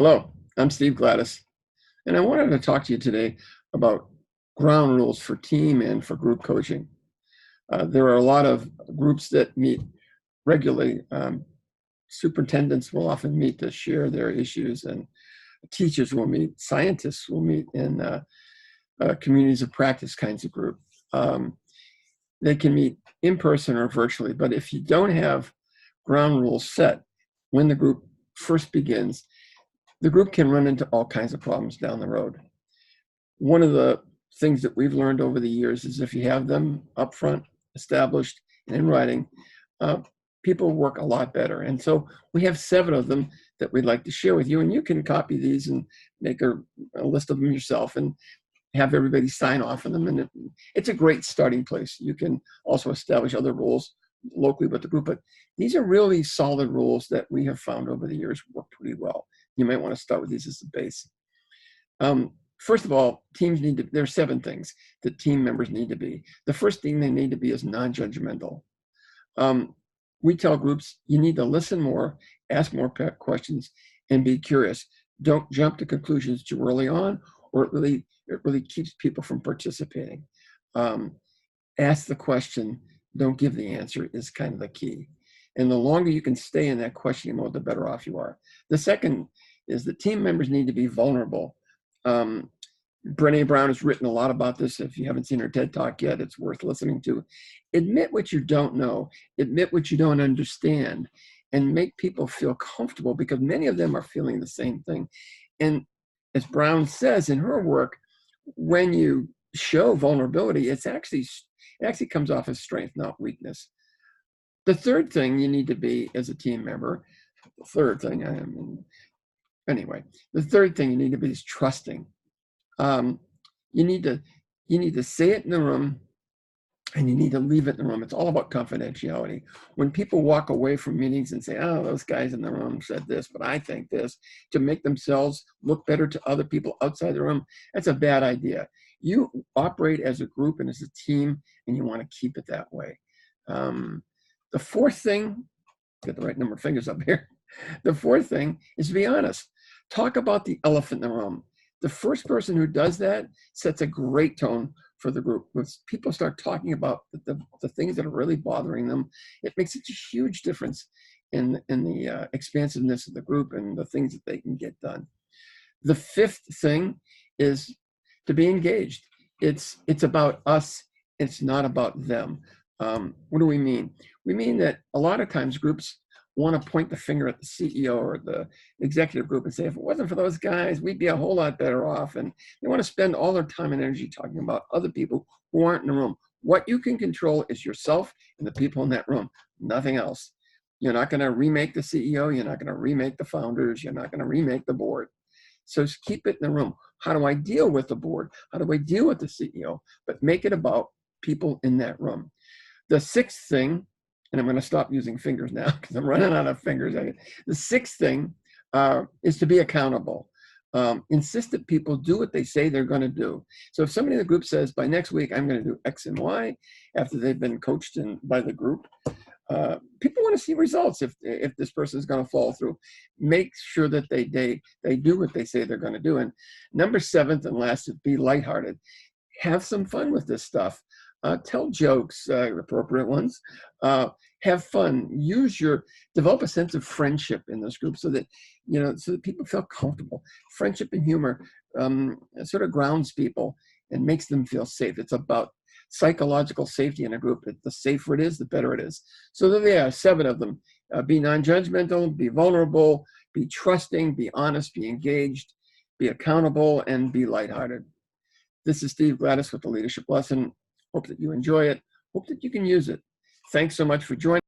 Hello, I'm Steve Gladys, and I wanted to talk to you today about ground rules for team and for group coaching. There are a lot of groups that meet regularly. Superintendents will often meet to share their issues, and teachers will meet, scientists will meet in communities of practice kinds of group. They can meet in person or virtually, but if you don't have ground rules set when the group first begins, the group can run into all kinds of problems down the road. One of the things that we've learned over the years is if you have them up front, established, and in writing, people work a lot better. And so we have 7 of them that we'd like to share with you, and you can copy these and make a list of them yourself and have everybody sign off on them. And it's a great starting place. You can also establish other rules locally with the group, but these are really solid rules that we have found over the years work pretty well. You might want to start with these as the base. First of all, there are 7 things that team members need to be. The first thing they need to be is non-judgmental. We tell groups, you need to listen more, ask more questions, and be curious. Don't jump to conclusions too early on, or it really keeps people from participating. Ask the question, don't give the answer is kind of the key. And the longer you can stay in that questioning mode, the better off you are. The second is that team members need to be vulnerable. Brené Brown has written a lot about this. If you haven't seen her TED Talk yet, it's worth listening to. Admit what you don't know, admit what you don't understand, and make people feel comfortable, because many of them are feeling the same thing. And as Brown says in her work, when you show vulnerability, it actually comes off as strength, not weakness. The third thing you need to be as a team member, the third thing you need to be is trusting. You need to say it in the room, and you need to leave it in the room. It's all about confidentiality. When people walk away from meetings and say, oh, those guys in the room said this, but I think this, to make themselves look better to other people outside the room, that's a bad idea. You operate as a group and as a team, and you want to keep it that way. The fourth thing, get the right number of fingers up here. The fourth thing is to be honest. Talk about the elephant in the room. The first person who does that sets a great tone for the group. When people start talking about the things that are really bothering them, it makes such a huge difference in the expansiveness of the group and the things that they can get done. The fifth thing is to be engaged. It's about us. It's not about them. What do we mean? We mean that a lot of times groups want to point the finger at the CEO or the executive group and say, if it wasn't for those guys, we'd be a whole lot better off. And they want to spend all their time and energy talking about other people who aren't in the room. What you can control is yourself and the people in that room, nothing else. You're not going to remake the CEO. You're not going to remake the founders. You're not going to remake the board. So just keep it in the room. How do I deal with the board? How do I deal with the CEO? But make it about people in that room. The sixth thing, and I'm going to stop using fingers now because I'm running out of fingers. The sixth thing is to be accountable. Insist that people do what they say they're going to do. So if somebody in the group says, by next week, I'm going to do X and Y, after they've been coached by the group, people want to see results if this person is going to follow through. Make sure that they do what they say they're going to do. And number 7th and last is be lighthearted. Have some fun with this stuff. Tell jokes, appropriate ones. Have fun. Develop a sense of friendship in this group so that people feel comfortable. Friendship and humor sort of grounds people and makes them feel safe. It's about psychological safety in a group. The safer it is, the better it is. So there they are, 7 of them. Be non-judgmental, be vulnerable, be trusting, be honest, be engaged, be accountable, and be lighthearted. This is Steve Gladys with the Leadership Lesson. Hope that you enjoy it. Hope that you can use it. Thanks so much for joining.